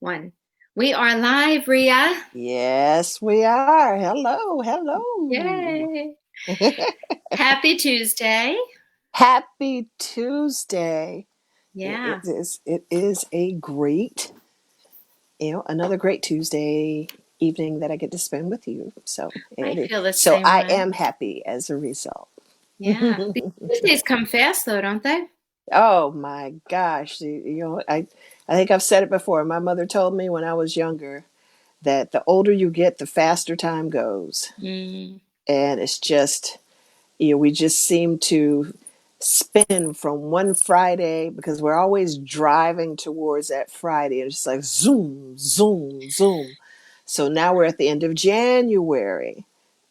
One. We are live, Rhea. Yes, we are. Hello, hello. Yay. Happy Tuesday. Happy Tuesday. It Yeah, is a great, another great Tuesday evening that I get to spend with you. So I it is, feel the so same I way. am happy as a result. Yeah. These Tuesdays come fast though, don't they? Oh my gosh. I think I've said it before. My mother told me when I was younger that the older you get, the faster time goes. Mm, And it's just we just seem to spin from one Friday because we're always driving towards that Friday. And it's like zoom, zoom, zoom. So now we're at the end of January,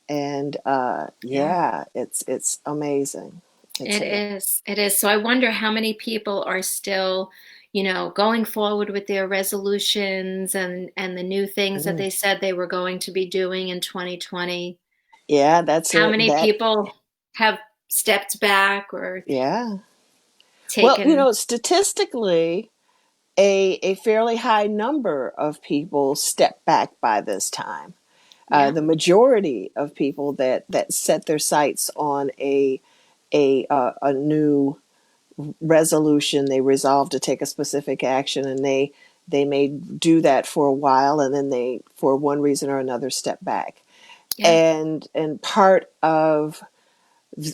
and yeah, yeah, it's amazing. It's it a is. It is. So I wonder how many people are still, going forward with their resolutions and the new things that mm, they said they were going to be doing in 2020. yeah, that's How a many that people have stepped back or yeah. Well, taken, statistically, a fairly high number of people step back by this time. yeah, The majority of people that set their sights on a new resolution, they resolve to take a specific action, and they may do that for a while, and then they, for one reason or another, step back. yeah, And part of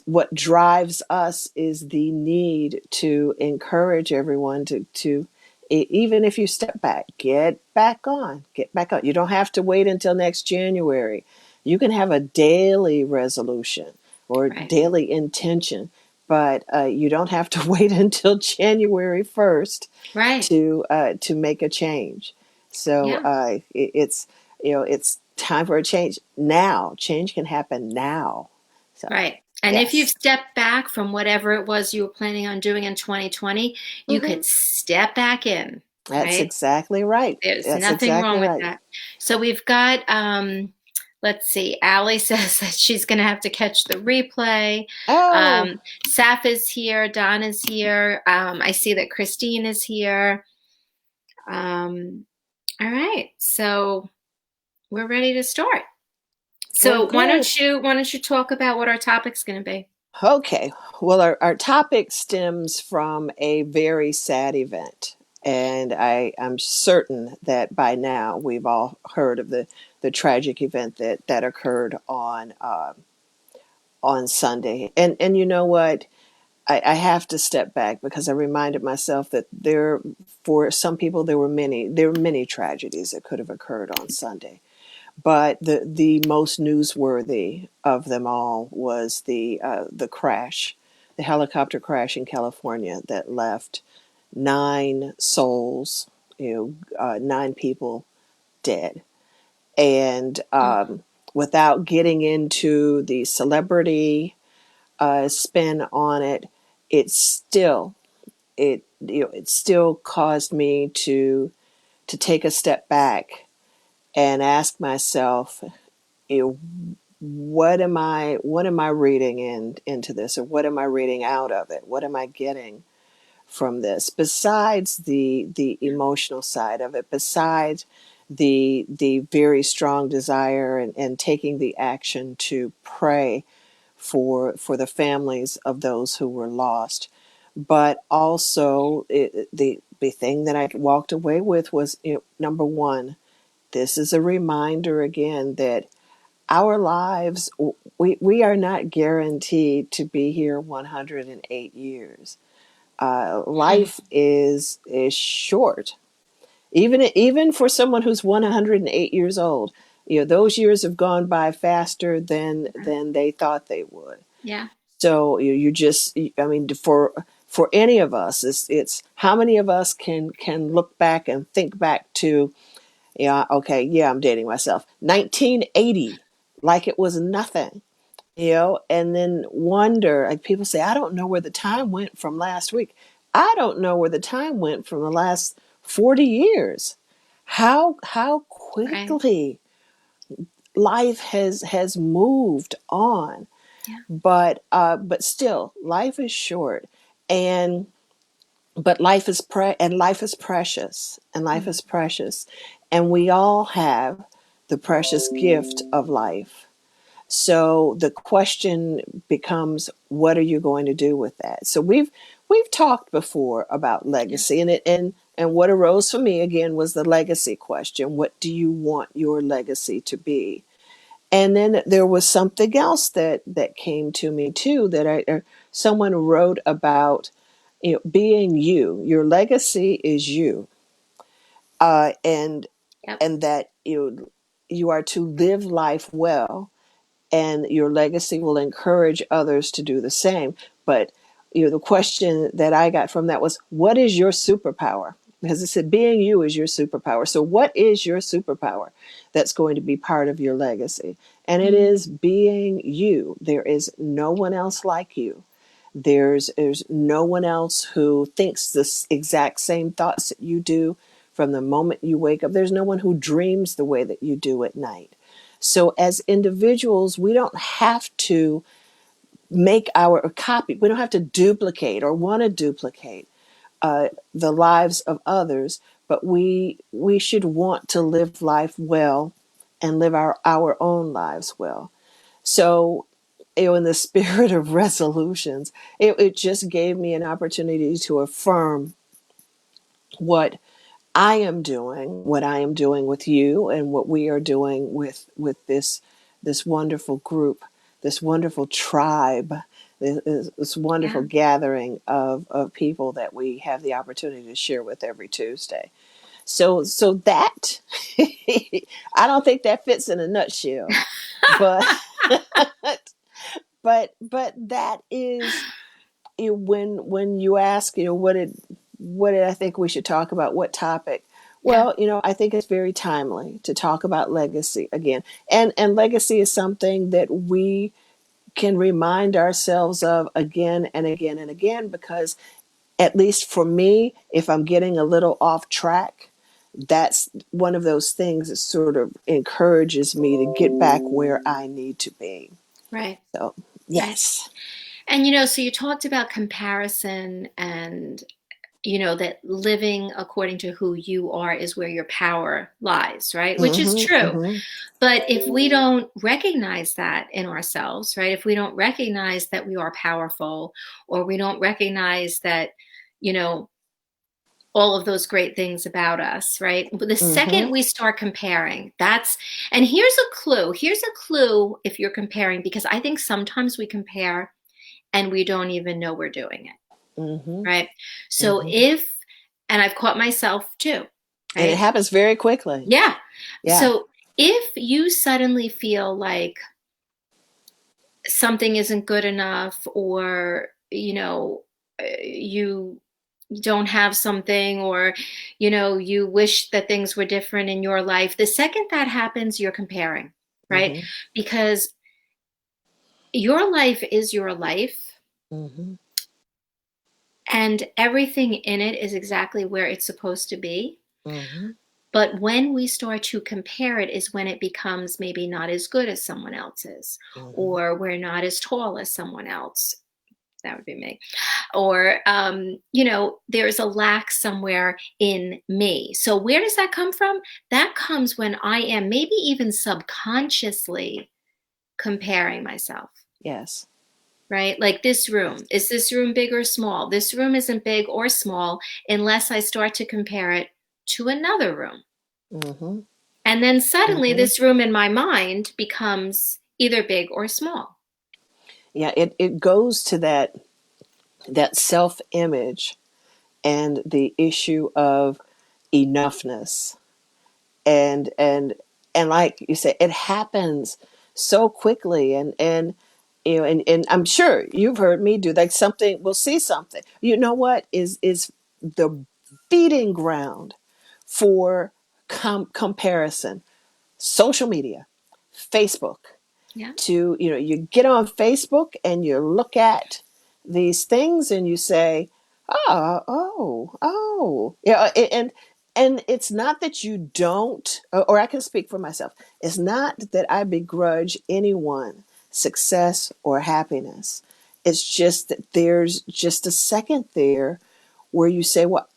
what drives us is the need to encourage everyone to even if you step back, get back on. You don't have to wait until next January. You can have a daily resolution or right, daily intention, but you don't have to wait until January 1st right. to make a change. So Yeah, it's it's time for a change now. Change can happen now. So right. And if you've yes. stepped back from whatever it was you were planning on doing in 2020, you Hmm. could step back in, That's right? exactly right. There's That's nothing wrong exactly with right. that. So we've got, let's see, Allie says that she's going to have to catch the replay. Oh, Saf is here, Don is here. I see that Christine is here. Um, all right, so we're ready to start. well, So good. why don't you talk about what our topic's going to be? Okay. Well, our topic stems from a very sad event. And I'm certain that by now we've all heard of the tragic event that occurred on Sunday. And you know what? I have to step back because I reminded myself that for some people, there were many tragedies that could have occurred on Sunday. But the most newsworthy of them all was the crash, the helicopter crash in California that left 9 souls, 9 people dead. And without getting into the celebrity spin on it, it still it still caused me to take a step back and ask myself, you know, what am I reading into this, or what am I reading out of it? What am I getting from this besides the emotional side of it, besides the very strong desire and taking the action to pray for the families of those who were lost. But also the thing that I walked away with was, number one, this is a reminder again that our lives, we are not guaranteed to be here 108 years. Life is short, even for someone who's 108 years old. Those years have gone by faster than they thought they would. Yeah, So you just, I mean, for any of us, it's how many of us can look back and think back to, yeah, okay, yeah, I'm dating myself, 1980, like it was nothing, and then wonder, like people say, I don't know where the time went from last week. I don't know where the time went from the last 40 years. How right. quickly life has moved on. Yeah, But still, life is short. And but life is precious, and life Mm. is precious, and we all have the precious gift of life. So the question becomes, what are you going to do with that? So we've talked before about Yeah. legacy, and what arose for me again was the legacy question. What do you want your legacy to be? And then there was something else that came to me too, that someone wrote about, being you. Your legacy is you, uh, and Yep. and that you are to live life well, and your legacy will encourage others to do the same. But the question that I got from that was, what is your superpower? Because it said being you is your superpower. So what is your superpower that's going to be part of your legacy? And it Mm. is being you. There is no one else like you. There's no one else who thinks the exact same thoughts that you do from the moment you wake up. There's no one who dreams the way that you do at night. So as individuals, we don't have to make our copy. We don't have to duplicate or want to duplicate the lives of others, but we should want to live life well and live our own lives well. So, in the spirit of resolutions, it just gave me an opportunity to affirm what I am doing, what I am doing with you, and what we are doing with this wonderful group, this wonderful tribe, this wonderful Yeah. gathering of people that we have the opportunity to share with every Tuesday. So that I don't think that fits in a nutshell, but but that is, when you ask, what did I think we should talk about, what topic. Yeah. Well, I think it's very timely to talk about legacy again, and legacy is something that we can remind ourselves of again and again and again, because at least for me, if I'm getting a little off track, that's one of those things that sort of encourages me to get back where I need to be. Right. So Right. yes. And so you talked about comparison and that living according to who you are is where your power lies, right? Which is Hmm. true. Hmm. But if we don't recognize that in ourselves, right? If we don't recognize that we are powerful, or we don't recognize that, you know, all of those great things about us, right? The second Hmm. we start comparing, and here's a clue. Here's a clue if you're comparing, because I think sometimes we compare and we don't even know we're doing it, Hmm. right? So Hmm. and I've caught myself too, And it right? happens very quickly. Yeah. Yeah. So if you suddenly feel like something isn't good enough, or you don't have something, or you wish that things were different in your life, the second that happens, you're comparing, right? Hmm. Because your life is your life, Hmm. and everything in it is exactly where it's supposed to be. Hmm. But when we start to compare it is when it becomes maybe not as good as someone else's, Hmm. or we're not as tall as someone else. That would be me. Or, there's a lack somewhere in me. So where does that come from? That comes when I am maybe even subconsciously comparing myself, Yes. right? Like, this Yes. room, is this room big or small? This room isn't big or small unless I start to compare it to another room. Hmm. And then suddenly Hmm. this room in my mind becomes either big or small. Yeah, it goes to that self image and the issue of enoughness, and like you say, it happens so quickly, and I'm sure you've heard me do like something. We'll see something. You know what is the feeding ground for comparison? Social media, Facebook. Yeah. You get on Facebook and you look at these things and you say, oh, yeah. And it's not that you don't, or I can speak for myself, it's not that I begrudge anyone success or happiness. It's just that there's just a second there where you say, well,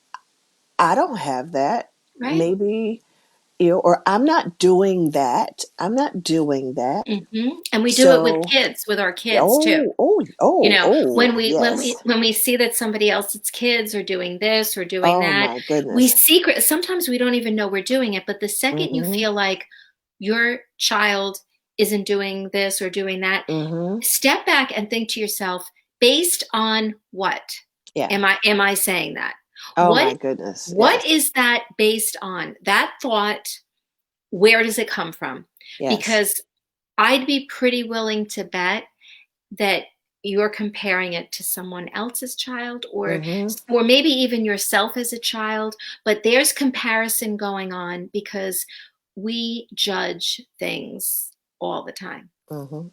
I don't have that. Right. Maybe, or I'm not doing that. I'm not doing that. And we do it with So, kids, with our kids too. oh, oh, oh, oh, yes. When we see that somebody else's kids are doing this or doing Oh that, my we goodness. secret sometimes we don't even know we're doing it, but the second you Mm-hmm. feel like your child isn't doing this or doing that, Mm-hmm. step back and think to yourself, based on what Yeah. am I saying that? Oh what my goodness. what Yes. is that based on? That thought, where does it come from? Yes. Because I'd be pretty willing to bet that you're comparing it to someone else's child, Mm-hmm. or maybe even yourself as a child, but there's comparison going on because we judge things all the time. Mm-hmm.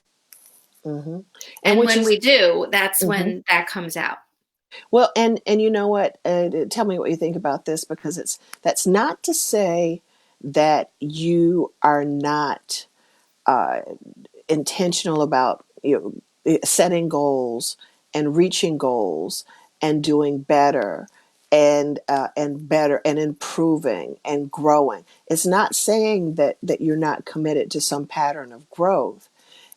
Mm-hmm. And And which when is, we do, that's mm-hmm. when that comes out. Well, and you know what? Tell me what you think about this, because that's not to say that you are not uh, intentional about, setting goals and reaching goals and doing better and better and improving and growing. It's not saying that you're not committed to some pattern of growth.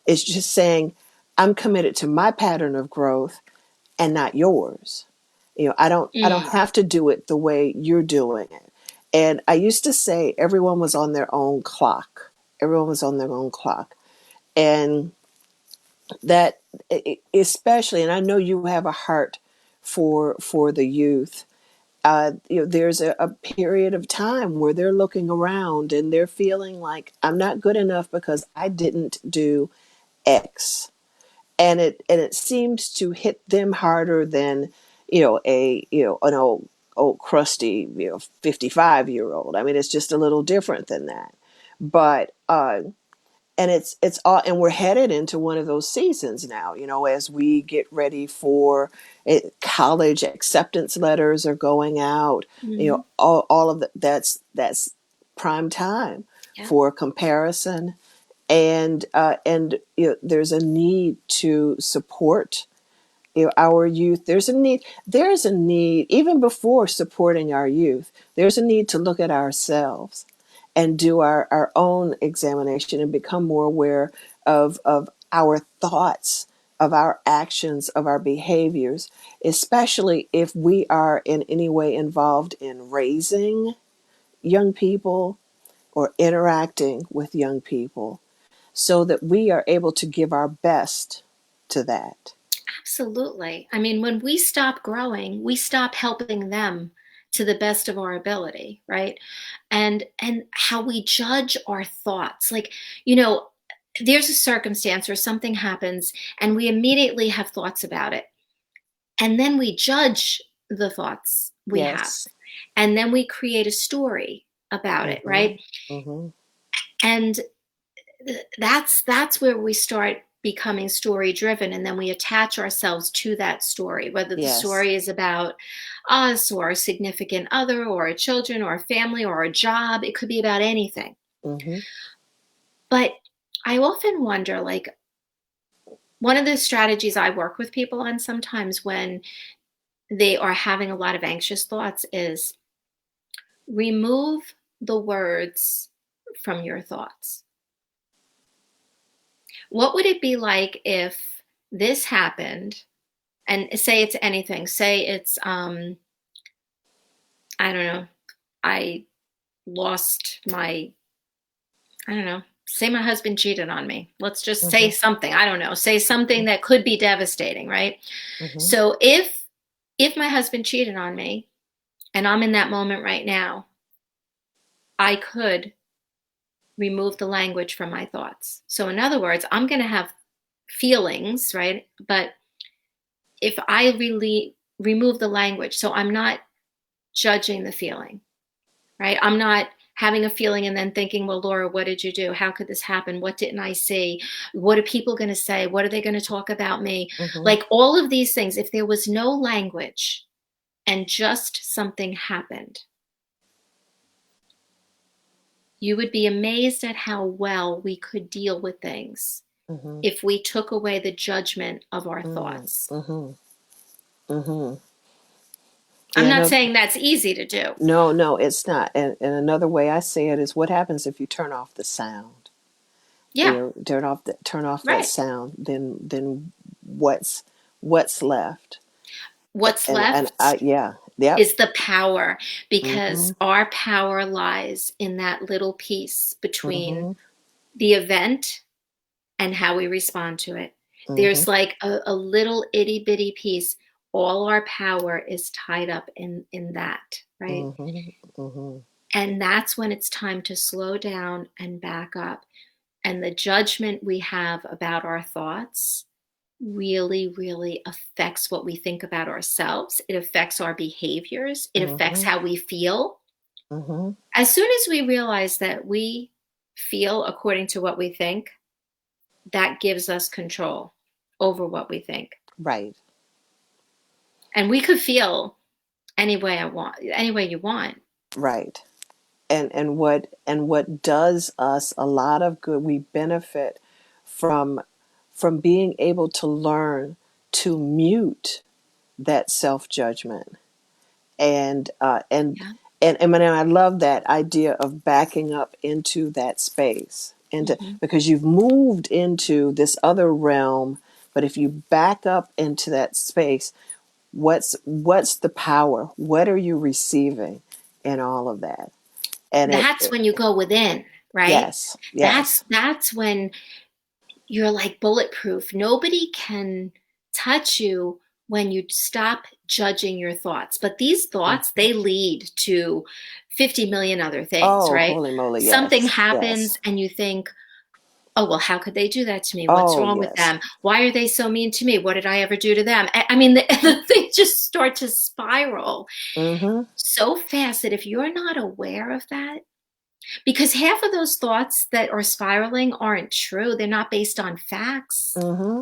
It's just saying I'm committed to my pattern of growth and not yours. I don't Mm. have to do it the way you're doing it. And I used to say everyone was on their own clock. Everyone was on their own clock. And that, especially, and I know you have a heart for the youth. There's a period of time where they're looking around and they're feeling like I'm not good enough because I didn't do X, and it seems to hit them harder than an old crusty 55-year-old. I mean, it's just a little different than that. But and it's all, and we're headed into one of those seasons now, as we get ready for it. College acceptance letters are going out. Hmm. All of that's prime time Yeah, for comparison. And there's a need to support, our youth. There's a need even before supporting our youth. There's a need to look at ourselves and do our own examination and become more aware of our thoughts, of our actions, of our behaviors, especially if we are in any way involved in raising young people or interacting with young people, so that we are able to give our best to that. absolutely. I mean, when we stop growing, we stop helping them to the best of our ability, right? And how we judge our thoughts. Like, you know, there's a circumstance or something happens and we immediately have thoughts about it. And then we judge the thoughts we have. Yes. And then we create a story about it, Mm-hmm. right? Mm-hmm. And that's where we start becoming story driven, and then we attach ourselves to that story, whether the Yes. story is about us or a significant other or our children or a family or a job. It could be about anything. Mm-hmm. But I often wonder, like, one of the strategies I work with people on sometimes when they are having a lot of anxious thoughts is remove the words from your thoughts. What would it be like if this happened? And say it's anything. Say it's I don't know. I lost my I don't know. Say my husband cheated on me. Let's just say Mm-hmm. something. I don't know. Say something that could be devastating, right? Mm-hmm. So if my husband cheated on me and I'm in that moment right now, I could remove the language from my thoughts. So in other words, I'm going to have feelings, right? But if I really remove the language, so I'm not judging the feeling, right? I'm not having a feeling and then thinking, well, Laura, what did you do? How could this happen? What didn't I see? What are people going to say? What are they going to talk about me? Mm-hmm. Like all of these things, if there was no language and just something happened, you would be amazed at how well we could deal with things Mm-hmm. if we took away the judgment of our Mm-hmm. thoughts. Mm-hmm. Mm-hmm. I'm Yeah, not no, saying that's easy to do. no, no, it's not. And another way I say it is, what happens if you turn off the sound? Yeah, Turn off that right. sound, then what's what's left? What's And left I, yeah, yep. is the power, because Mm-hmm. our power lies in that little piece between Mm-hmm. the event and how we respond to it. Mm-hmm. There's like a little itty bitty piece. All our power is tied up in that, right? Mm-hmm. Mm-hmm. And that's when it's time to slow down and back up. And the judgment we have about our thoughts really, really affects what we think about ourselves. It affects our behaviors. It affects Mm-hmm. how we feel. Mm-hmm. As soon as we realize that we feel according to what we think, that gives us control over what we think. Right. And we could feel any way I want, any way you want. Right. And what does us a lot of good, we benefit from being able to learn to mute that self-judgment. and uh, and Yeah. and I love that idea of backing up into that space, into, Mm-hmm. because you've moved into this other realm. But if you back up into that space, what's the power? What are you receiving in all of that? And That's when you go within, right? yes, That's yes. that's when you're like bulletproof. Nobody can touch you when you stop judging your thoughts. But these thoughts, Mhm. they lead to 50 million other things, Oh, right? holy moly, Something yes, yes. happens and you think, oh, well, how could they do that to me? What's Oh, wrong with yes. them? Why are they so mean to me? What did I ever do to them? I mean, the things just start to spiral Mm-hmm. so fast that if you're not aware of that, because half of those thoughts that are spiraling aren't true, they're not based on facts. Mm-hmm.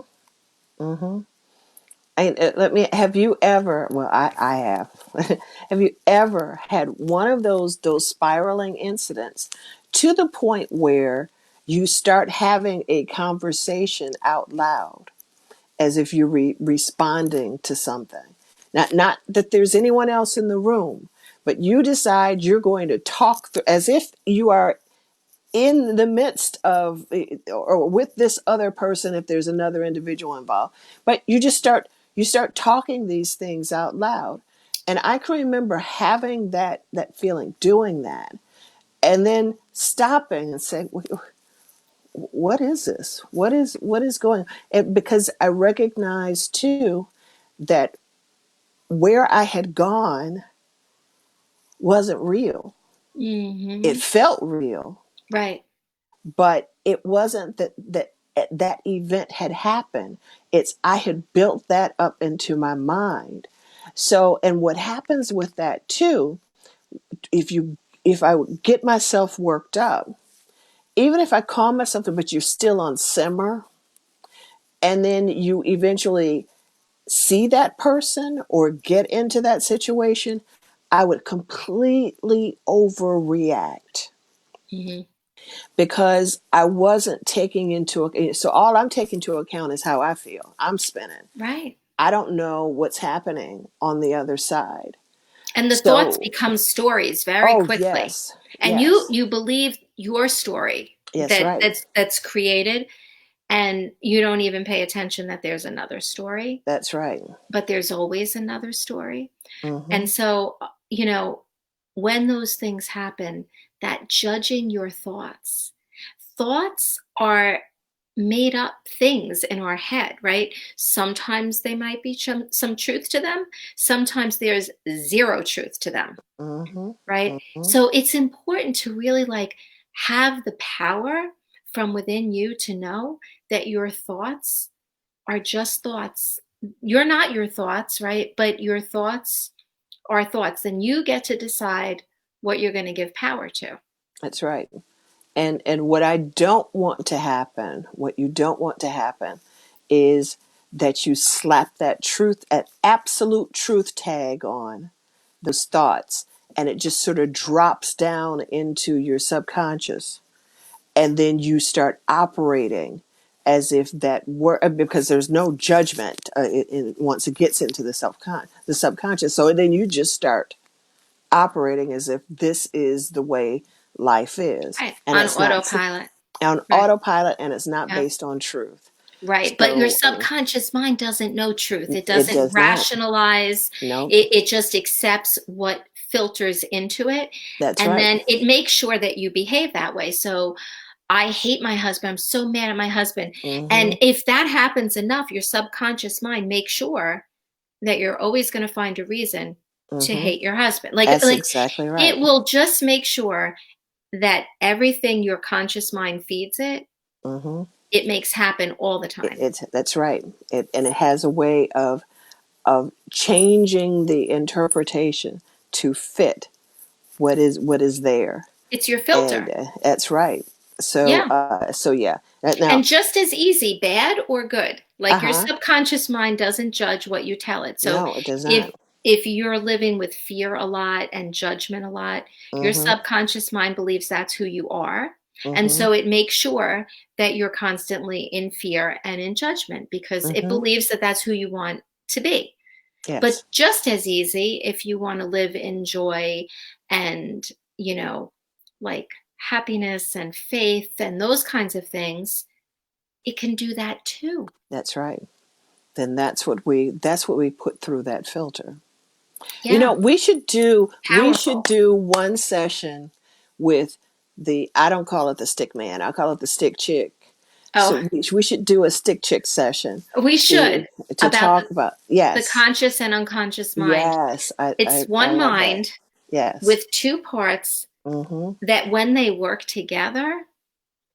Mm-hmm. And let me, have you ever, well, I have. Have you ever had one of those spiraling incidents to the point where you start having a conversation out loud as if you're responding to something? Not that there's anyone else in the room, but you decide you're going to talk as if you are in the midst of, or with this other person, if there's another individual involved, but you start talking these things out loud. And I can remember having that feeling, doing that, and then stopping and saying, what is this? What is going on? Because I recognized too that where I had gone wasn't real. It Hmm. felt real, Right. but it wasn't that event had happened. It's, I had built that up into my mind. So, and what happens with that too, if I get myself worked up, even if I calm myself, but you're still on simmer, and then you eventually see that person or get into that situation, I would completely overreact Hmm. because I wasn't taking into account. So all I'm taking into account is how I feel. I'm spinning. Right. I don't know what's happening on the other side. And the thoughts So, become stories very oh quickly. yes, And you yes, you believe your story yes, right. that's created, and you don't even pay attention that there's another story, That's right. but there's always another story. Mm-hmm. And so, when those things happen, that judging your thoughts are made up things in our head, right? Sometimes they might be some truth to them. Sometimes there's zero truth to them, Mm-hmm. right? Mm-hmm. So it's important to really like have the power from within you to know that your thoughts are just thoughts. You're not your thoughts, right? But your thoughts are thoughts. And you get to decide what you're going to give power to. That's right. And what I don't want to happen, what you don't want to happen, is that you slap that truth, at absolute truth tag on those thoughts, and it just sort of drops down into your subconscious, and then you start operating as if that were, because there's no judgment once it gets into the subconscious. So then you just start operating as if this is the way life is, Right. and On it's not autopilot. on Right. autopilot, and it's not Yeah. based on truth. Right. But your So subconscious mind doesn't know truth. It it doesn't does not. rationalize. No, It just accepts what filters into it. that's And right. then it makes sure that you behave that way. So I hate my husband. I'm so mad at my husband. Mm-hmm. And if that happens enough, your subconscious mind makes sure that you're always going to find a reason to Mm-hmm. hate your husband. Like That's like exactly right. it will just make sure that everything your conscious mind feeds it, Mm-hmm. it makes happen all the time. It's that's right. And it has a way of changing the interpretation to fit what is there. It's your And filter. that's right. So Yeah. so yeah. Now, And just as easy, bad or good. Like your uh-huh. subconscious mind doesn't judge what you tell it. So No, it does if not. if you're living with fear a lot and judgment a lot, your Mm-hmm. subconscious mind believes that's who you are. And Mm-hmm. so it makes sure that you're constantly in fear and in judgment because it Mm-hmm. believes that that's who you want to be. But Yes. just as easy, if you want to live in joy and, you know, like happiness and faith and those kinds of things, it can do that too. That's right. Then that's what we put through that filter. Yeah, powerful. We should do one session with the, I don't call it the stick man, I call it the stick chick. Oh, So we should do a stick chick session we to should to about talk about, the yes. conscious and unconscious mind. Yes, I, It's I, I one love that. mind Yes. with two parts Mm-hmm. that when they work together,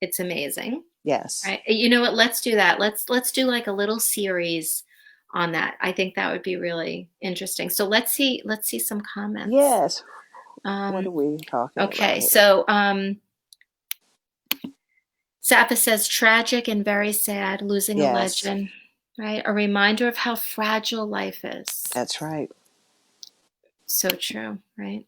it's amazing. Yes. Right? You know what? Let's do that. Let's do like a little series on that. I think that would be really interesting. So let's see some comments. Yes. What are Um, we talking about okay, here? so Sappha says tragic and very sad, losing a Yes, legend, right? A reminder of how fragile life is. that's right. So true, right?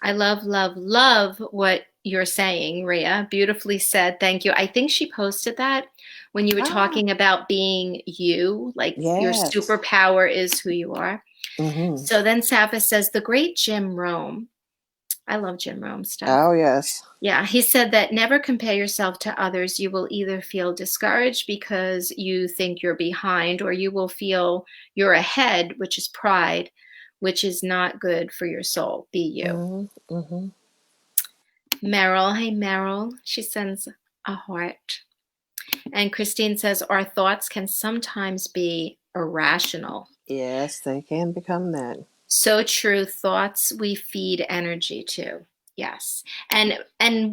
I love, love, love what you're saying, Rhea. Beautifully said. Thank you. I think she posted that when you were Ah, talking about being you, like your yes. superpower is who you are. Mm-hmm. So then Sappha says, the great Jim Rome. I love Jim Rome stuff. Oh, yes. Yeah, he said that never compare yourself to others. You will either feel discouraged because you think you're behind, or you will feel you're ahead, which is pride, which is not good for your soul. Be you. Mm-hmm. Mm-hmm. Meryl, hey Meryl, she sends a heart. And Christine says, our thoughts can sometimes be irrational. Yes, they can become that. So true. Thoughts we feed energy to. Yes. And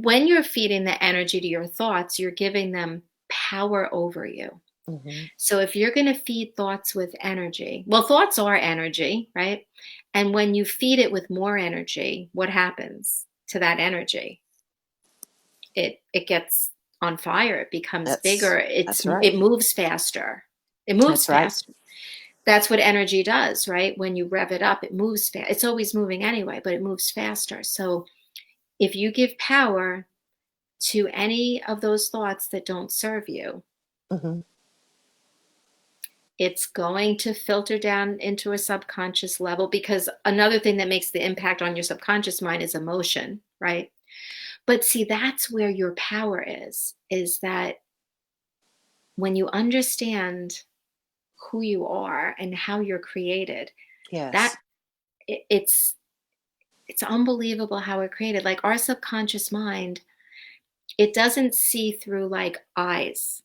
when you're feeding the energy to your thoughts, you're giving them power over you. Mm-hmm. So if you're going to feed thoughts with energy, well, thoughts are energy, right? And when you feed it with more energy, what happens to that energy? It gets on fire. It becomes That's bigger. that's right. It moves faster. It moves That's right. faster. That's what energy does, right? When you rev it up, it moves fast. It's always moving anyway, but it moves faster. So if you give power to any of those thoughts that don't serve you, Mm-hmm. it's going to filter down into a subconscious level, because another thing that makes the impact on your subconscious mind is emotion, right? But see, that's where your power is that when you understand who you are and how you're created, that Yes. it's unbelievable how we're created. Like our subconscious mind, it doesn't see through like eyes.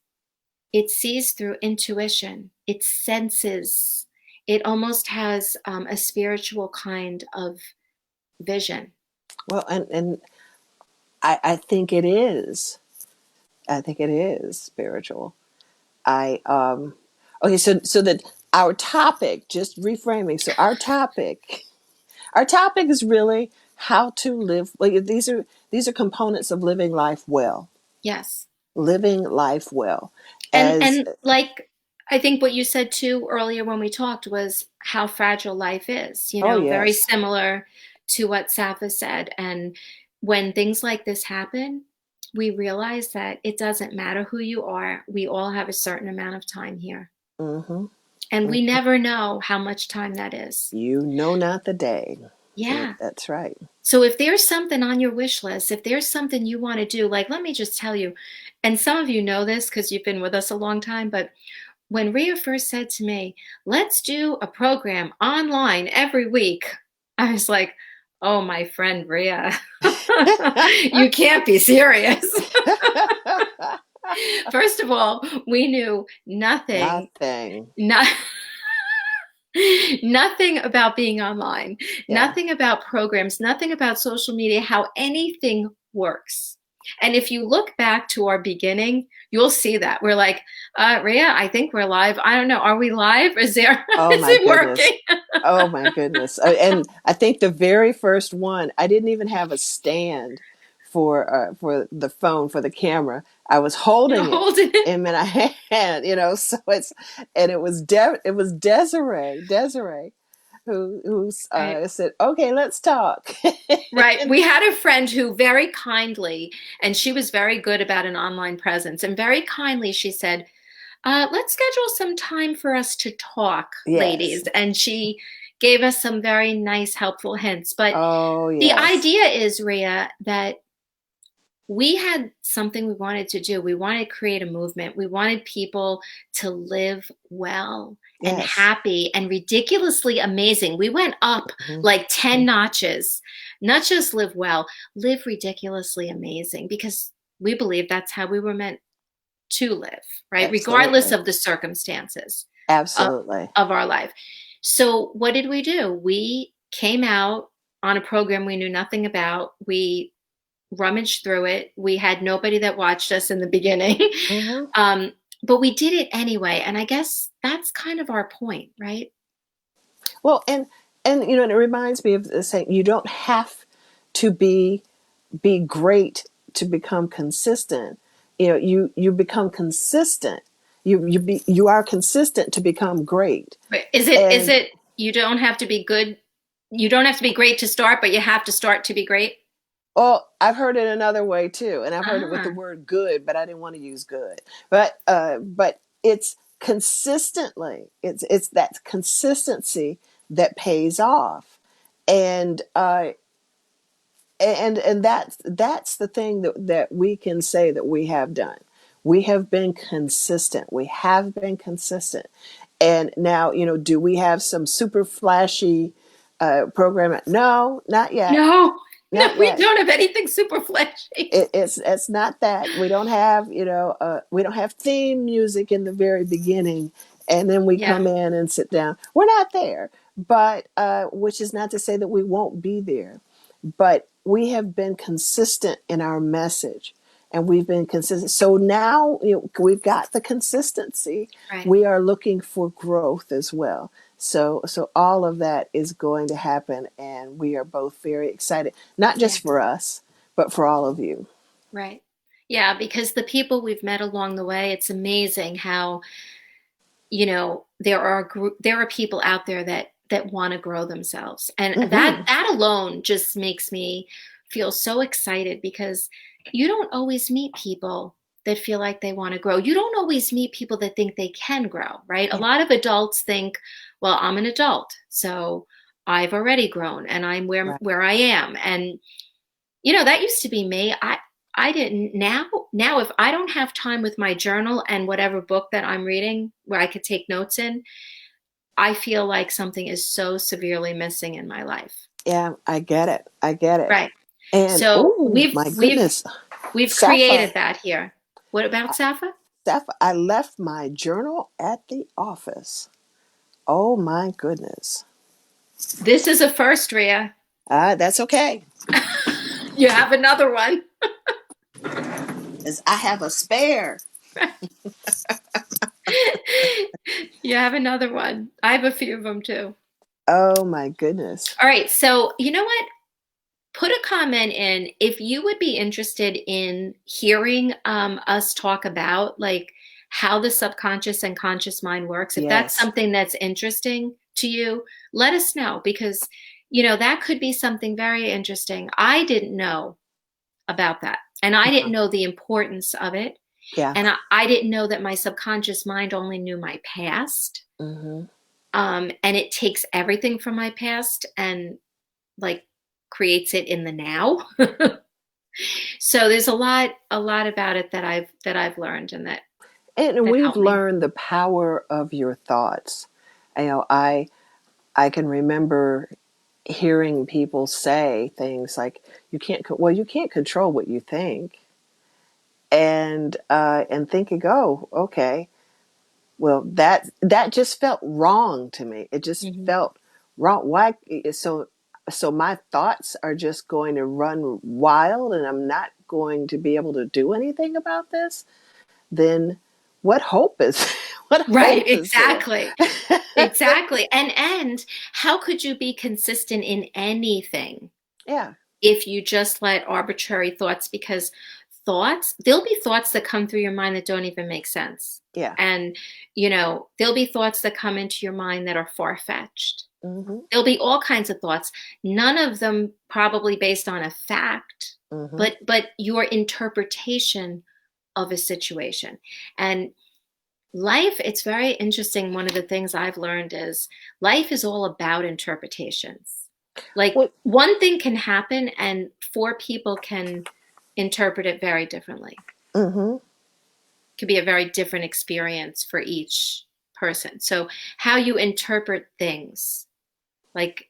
It sees through intuition. It senses. It almost has a spiritual kind of vision. Well, and I think it is. I think it is spiritual. I okay, so that our topic, just reframing. So our topic is really how to live. Like these are components of living life well. Yes. Living life well. As And like I think what you said too earlier when we talked was how fragile life is, oh very yes. similar to what Sappha said. And when things like this happen, we realize that it doesn't matter who you are. We all have a certain amount of time here. Mm-hmm. And we Mm-hmm. never know how much time that is. You know not the day. Yeah. That's right. So if there's something on your wish list, if there's something you want to do, like let me just tell you, and some of you know this because you've been with us a long time, but when Rhea first said to me, let's do a program online every week, I was like, oh, my friend Rhea, you can't be serious. First of all, we knew nothing, Nothing. not, nothing about being online, Yeah. nothing about programs, nothing about social media, how anything works. And if you look back to our beginning, you'll see that we're like, Rhea, I think we're live. I don't know. Are we live? Is there, Oh is my it goodness. working? Oh my goodness. And I think the very first one, I didn't even have a stand for the phone for the camera. I was You're holding it holding it. in my hand, so it's and it was Desiree who Right. said, "Okay, let's talk." Right. And We had a friend who very kindly, and she was very good about an online presence, and very kindly she said, let's schedule some time for us to talk, yes. ladies. And she gave us some very nice, helpful hints. But Oh the yes. idea is, Rhea, that we had something we wanted to do. We wanted to create a movement. We wanted people to live well and Yes. happy and ridiculously amazing. We went up Mhm. like 10 notches, not just live well, live ridiculously amazing, because we believe that's how we were meant to live, right? Regardless Absolutely. of the circumstances of, Absolutely. of our life. So, what did we do? We came out on a program we knew nothing about. We rummaged through it. We had nobody that watched us in the beginning. Hmm. um, but we did it anyway. And I guess that's kind of our point, right? Well, and and it reminds me of the saying, you don't have to be great to become consistent. You become consistent. You are consistent to become great. But is And it you don't have to be good, you don't have to be great to start, but you have to start to be great? well, I've heard it another way too, and I've heard it with the Ah, word good, but I didn't want to use good. But it's consistently. It's that consistency that pays off, and that's the thing that we can say that we have done. We have been consistent. We have been consistent. And now, do we have some super flashy program? No, not yet. no, no, Not we yet. don't have anything super flashy. It's not that we don't have we don't have theme music in the very beginning, and then we Yeah, come in and sit down. We're not there, but which is not to say that we won't be there. But we have been consistent in our message, and we've been consistent. So now we've got the consistency. right. We are looking for growth as well. So all of that is going to happen, and we are both very excited, not Yeah, just for us but for all of you. right. Yeah, because the people we've met along the way, it's amazing how, there are people out there that want to grow themselves. And that Hmm. that alone just makes me feel so excited, because you don't always meet people that feel like they want to grow. You don't always meet people that think they can grow, right? A Yeah, lot of adults think, well, I'm an adult, so I've already grown and I'm where right. where I am. And that used to be me. I didn't. Now if I don't have time with my journal and whatever book that I'm reading where I could take notes in, I feel like something is so severely missing in my life. Yeah, I get it. I get it. Right. And So oh we've my we've goodness, we've Safa, created that here. What about Safa? Safa, I left my journal at the office. Oh my goodness. This is a first, Rhea. That's okay. You have another one. As I have a spare. You have another one. I have a few of them too. Oh my goodness. All right. So you know what? Put a comment in if you would be interested in hearing us talk about like how the subconscious and conscious mind works. If that's Yes. something that's interesting to you, let us know, because that could be something very interesting. I didn't know about that. And I Uh-huh. didn't know the importance of it. Yeah. And I didn't know that my subconscious mind only knew my past. Hmm. And it takes everything from my past and like creates it in the now. So there's a lot about it that I've learned and And that we've helped me. learned the power of your thoughts. You know, I can remember hearing people say things like, "You can't, well, you can't control what you think," and thinking, "Oh, okay, well, that just felt wrong to me. It just Hmm. felt wrong. Why? So my thoughts are just going to run wild, and I'm not going to be able to do anything about this. Then what hope is what Right, hope is there?" exactly. Exactly. And how could you be consistent in anything Yeah, if you just let arbitrary thoughts, because there'll be thoughts that come through your mind that don't even make sense. yeah. And, there'll be thoughts that come into your mind that are far-fetched. Hmm. There'll be all kinds of thoughts, none of them probably based on a fact, Hmm. but your interpretation of a situation. And life, it's very interesting. One of the things I've learned is life is all about interpretations. Like Well, one thing can happen and four people can interpret it very differently. hmm, It could be a very different experience for each person. So how you interpret things, like,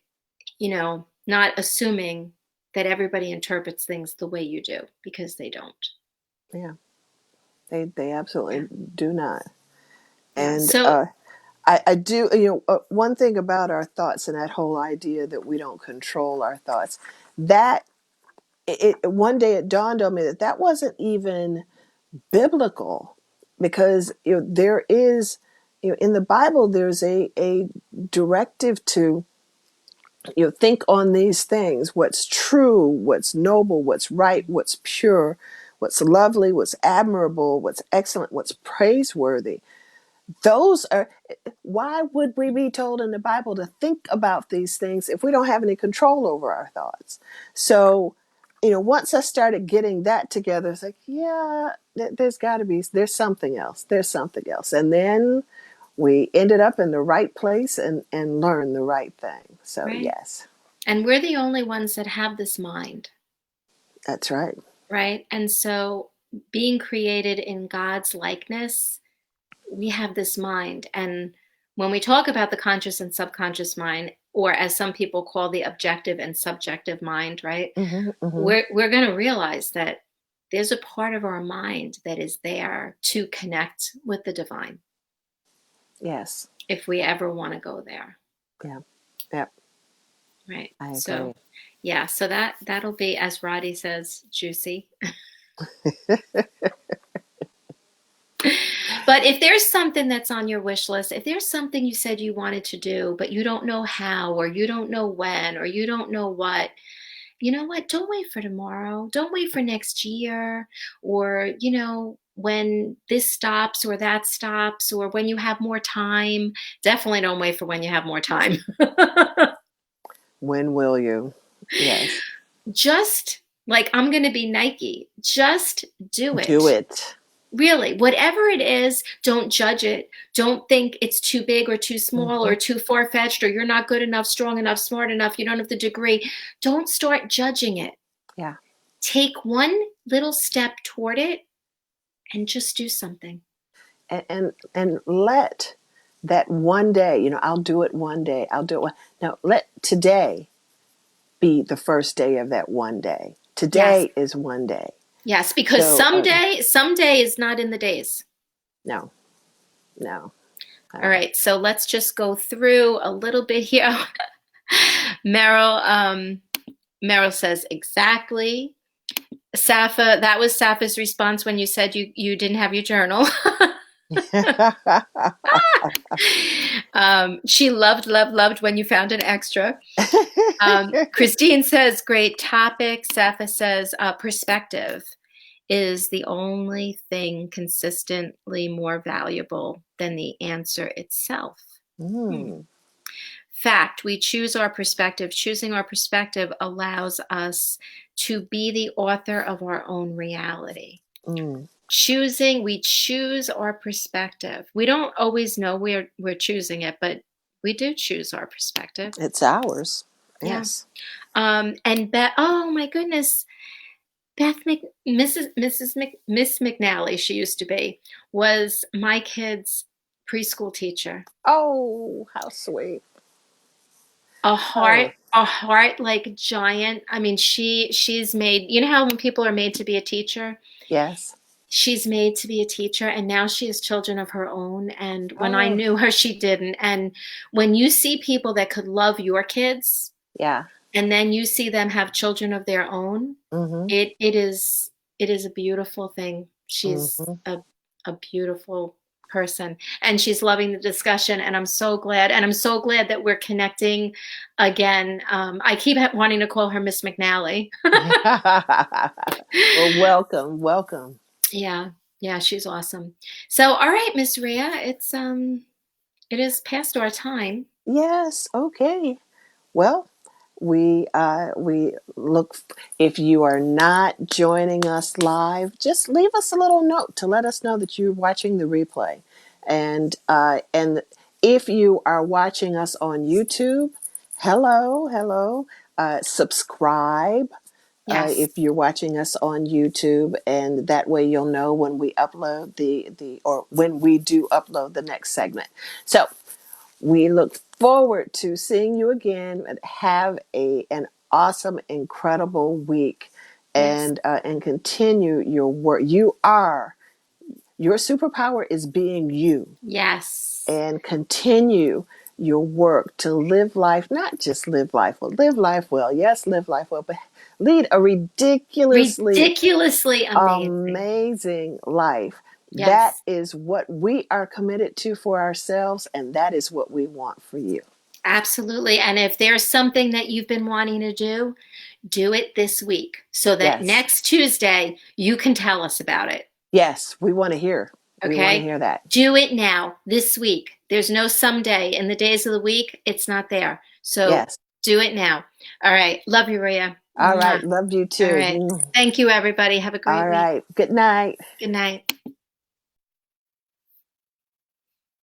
not assuming that everybody interprets things the way you do, because they don't. yeah, they Yeah. absolutely do not. Yeah. And So, I do, one thing about our thoughts and that whole idea that we don't control our thoughts, that one day it dawned on me that that wasn't even biblical, because there is, in the Bible there's a directive to, think on these things: what's true, what's noble, what's right, what's pure, what's lovely, what's admirable, what's excellent, what's praiseworthy. Those are, why would we be told in the Bible to think about these things if we don't have any control over our thoughts? So, once I started getting that together, it's like, yeah, there's got to be, there's something else. There's something else. And then we ended up in the right place and learned the right thing. So, right. yes, And we're the only ones that have this mind, that's right. right? And so, being created in God's likeness, we have this mind. And when we talk about the conscious and subconscious mind, or as some people call the objective and subjective mind, right? Hmm. Hmm. We're going to realize that there's a part of our mind that is there to connect with the divine Yes. if we ever want to go there, Yeah. Yeah. right? I So, agree. yeah, so that'll be, as Roddy says, juicy. But if there's something that's on your wish list, if there's something you said you wanted to do, but you don't know how, or you don't know when, or you don't know what, you know what? Don't wait for tomorrow. Don't wait for next year, or, when this stops or that stops, or when you have more time. Definitely don't wait for when you have more time. When will you? Yes. Just like I'm going to be Nike, just do Do it. it. Really, whatever it is, don't judge it. Don't think it's too big or too small Hmm. or too far fetched, or you're not good enough, strong enough, smart enough, you don't have the degree. Don't start judging it. Yeah. Take one little step toward it and just do something. And let that one day, I'll do it one day. I'll do it one. Now, let today be the first day of that one day. Yes. Today is one day. Yes, because So, someday is not in the days. no, no. All Uh, right, so let's just go through a little bit here. Meryl, Meryl says exactly. Safa, that was Safa's response when you said you didn't have your journal. She loved, loved, loved when you found an extra. Christine says, great topic. Safa says, perspective is the only thing consistently more valuable than the answer itself. Hmm. Mm. fact, we choose our perspective. Choosing our perspective allows us to be the author of our own reality. Mm. We choose our perspective. We don't always know we're choosing it, but we do choose our perspective. It's ours. Yeah. Yes. And Beth, oh my goodness, Miss McNally, she used to be, was my kid's preschool teacher. Oh, how sweet. A Oh, heart like giant. I mean, she's made, you know how when people are made to be a teacher? yes. She's made to be a teacher, and now she has children of her own. And when I Oh, knew her, she didn't. And when you see people that could love your kids, yeah. and then you see them have children of their own, Mm-hmm. it is a beautiful thing. She's Mm-hmm. a beautiful person, and she's loving the discussion, and I'm so glad that we're connecting again. I keep wanting to call her Miss McNally. Well, welcome, welcome. Yeah, yeah, she's awesome. So, all right, Miss Rhea, it is past our time. Yes, okay. Well, we look. If you are not joining us live, just leave us a little note to let us know that you're watching the replay, and if you are watching us on YouTube, hello, hello. Subscribe Yes, if you're watching us on YouTube, and that way you'll know when we upload the or when we do upload the next segment. So we look forward to seeing you again. Have an awesome, incredible week, yes, and continue your work. Your superpower is being you, yes. and continue your work to live life. Not just live life well, live life well. Yes, live life well, but lead a ridiculously Ridiculously amazing. amazing life. That Yes, is what we are committed to for ourselves, and that is what we want for you. absolutely. And if there's something that you've been wanting to do it this week so that Yes. next Tuesday you can tell us about it. Yes, we want to hear. We want to Okay? hear that. Do it now, this week. There's no someday. In the days of the week, it's not there. So Yes. do it now. All right. Love you, Rhea. All right. Mwah. Love you All too. right. Thank you, everybody. Have a All great week. right. Good night. Good night.